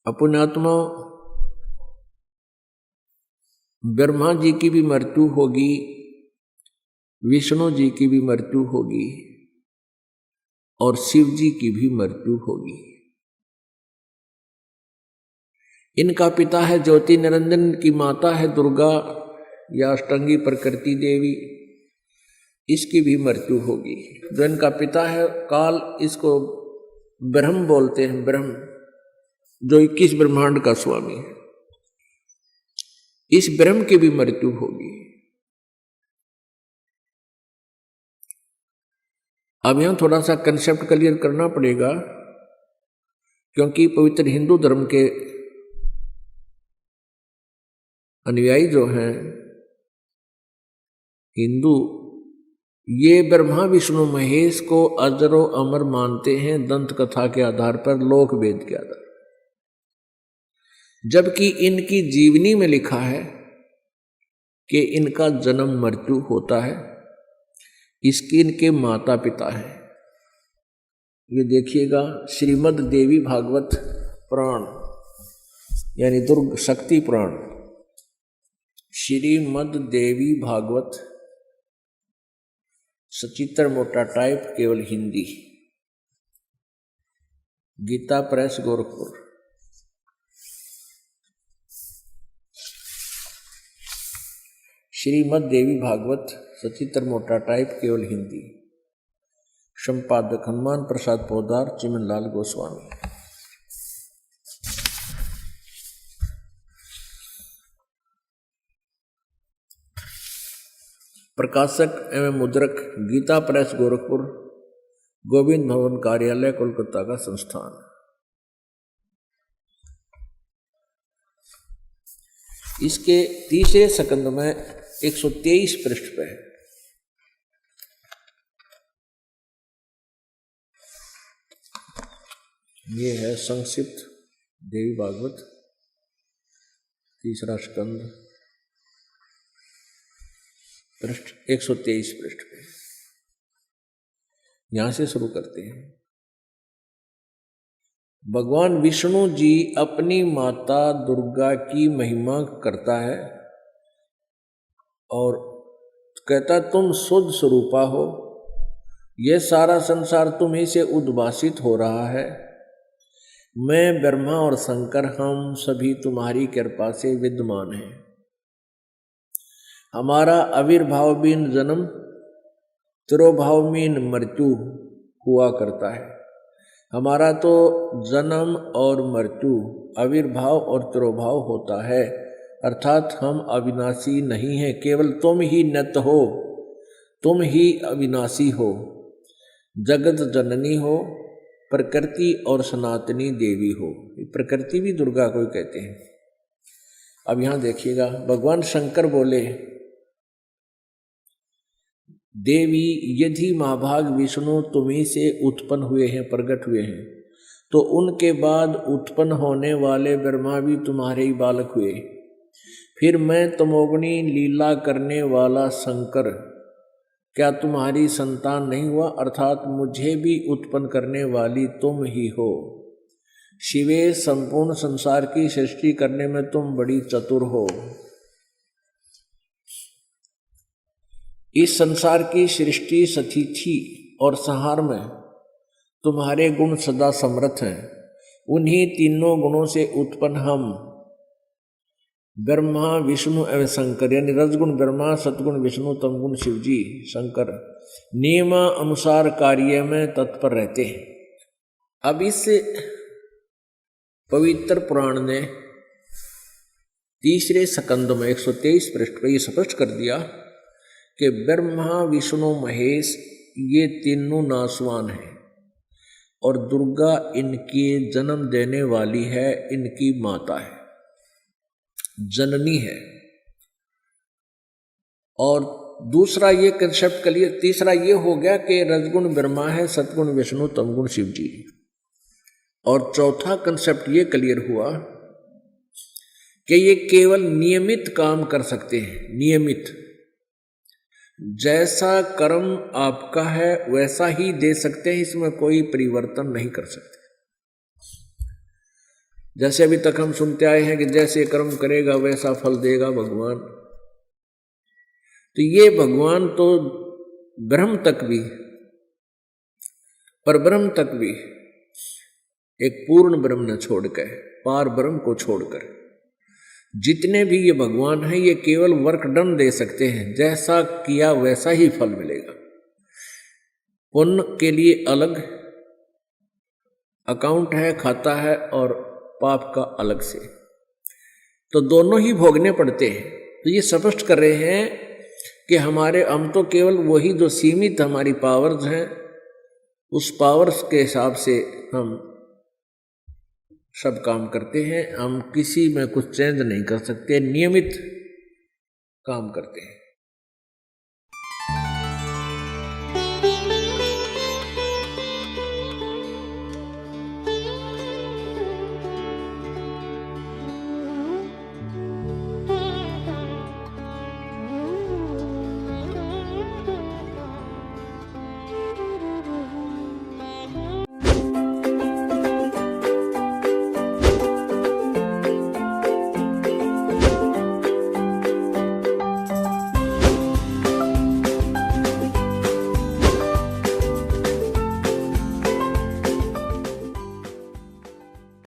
पुण्यात्मा, ब्रह्मा जी की भी मृत्यु होगी, विष्णु जी की भी मृत्यु होगी और शिव जी की भी मृत्यु होगी। इनका पिता है ज्योति निरंजन, की माता है दुर्गा या अष्टांगी प्रकृति देवी, इसकी भी मृत्यु होगी। जो इनका पिता है काल, इसको ब्रह्म बोलते हैं, ब्रह्म जो 21 ब्रह्मांड का स्वामी है, इस ब्रह्म की भी मृत्यु होगी। अब यहां थोड़ा सा कंसेप्ट क्लियर करना पड़ेगा, क्योंकि पवित्र हिंदू धर्म के अनुयायी जो हैं हिंदू, ये ब्रह्मा विष्णु महेश को अजरो अमर मानते हैं दंत कथा के आधार पर, लोक वेद के आधार, जबकि इनकी जीवनी में लिखा है कि इनका जन्म मृत्यु होता है, इसके इनके माता पिता है। ये देखिएगा श्रीमद् देवी भागवत पुराण यानी दुर्ग शक्ति पुराण, श्रीमद् देवी भागवत सचित्र मोटा टाइप केवल हिंदी, गीता प्रेस गोरखपुर। श्रीमद् देवी भागवत सचित्र मोटा टाइप केवल हिंदी, संपादक हनुमान प्रसाद पोदार, चिमनलाल गोस्वामी। प्रकाशक एवं मुद्रक गीता प्रेस गोरखपुर, गोविंद भवन कार्यालय कोलकाता का संस्थान। इसके तीसरे स्कंद में 123 पृष्ठ पे है। ये है संक्षिप्त देवी भागवत तीसरा स्कंद, पृष्ठ 123 पृष्ठ पे। यहां से शुरू करते हैं। भगवान विष्णु जी अपनी माता दुर्गा की महिमा करता है और कहता तुम शुद्ध स्वरूपा हो, यह सारा संसार तुम्ही से उद्भासित हो रहा है, मैं ब्रह्मा और शंकर हम सभी तुम्हारी कृपा से विद्यमान हैं। हमारा आविर्भाव बिन जन्म, तिरोभाव बिन मृत्यु हुआ करता है। हमारा तो जन्म और मृत्यु, आविर्भाव और तिरोभाव होता है, अर्थात हम अविनाशी नहीं हैं, केवल तुम ही नित्य हो, तुम ही अविनाशी हो, जगत जननी हो, प्रकृति और सनातनी देवी हो। प्रकृति भी दुर्गा को कहते हैं। अब यहां देखिएगा, भगवान शंकर बोले देवी यदि महाभाग विष्णु तुम्ही से उत्पन्न हुए हैं, प्रकट हुए हैं, तो उनके बाद उत्पन्न होने वाले ब्रह्मा भी तुम्हारे ही बालक हुए। फिर मैं तमोगुणी लीला करने वाला शंकर क्या तुम्हारी संतान नहीं हुआ, अर्थात मुझे भी उत्पन्न करने वाली तुम ही हो। शिवे संपूर्ण संसार की सृष्टि करने में तुम बड़ी चतुर हो। इस संसार की सृष्टि स्थिति और संहार में तुम्हारे गुण सदा समर्थ हैं। उन्हीं तीनों गुणों से उत्पन्न हम ब्रह्मा विष्णु एवं शंकर, यानी रजगुण ब्रह्मा, सतगुण विष्णु, तमगुण शिवजी शंकर, नियम अनुसार कार्य में तत्पर रहते हैं। अब इस पवित्र पुराण ने तीसरे स्कंद में 123 पृष्ठ पर यह स्पष्ट कर दिया कि ब्रह्मा विष्णु महेश ये तीनों नासवान हैं और दुर्गा इनके जन्म देने वाली है, इनकी माता है, जननी है। और दूसरा ये कंसेप्ट क्लियर, तीसरा ये हो गया कि रजगुण ब्रह्मा है, सतगुण विष्णु, तमगुण शिवजी। और चौथा कंसेप्ट ये क्लियर हुआ कि ये केवल नियमित काम कर सकते हैं, नियमित, जैसा कर्म आपका है वैसा ही दे सकते हैं, इसमें कोई परिवर्तन नहीं कर सकते। जैसे अभी तक हम सुनते आए हैं कि जैसे कर्म करेगा वैसा फल देगा भगवान। तो ये भगवान तो ब्रह्म तक भी, पर ब्रह्म तक भी एक पूर्ण ब्रह्म न छोड़कर, पार ब्रह्म को छोड़कर जितने भी ये भगवान हैं ये केवल वर्क डन दे सकते हैं, जैसा किया वैसा ही फल मिलेगा। पुण्य के लिए अलग अकाउंट है, खाता है, और पाप का अलग से, तो दोनों ही भोगने पड़ते हैं। तो ये स्पष्ट कर रहे हैं कि हम तो केवल वही जो सीमित हमारी पावर्स हैं उस पावर्स के हिसाब से हम सब काम करते हैं, हम किसी में कुछ चेंज नहीं कर सकते, नियमित काम करते हैं।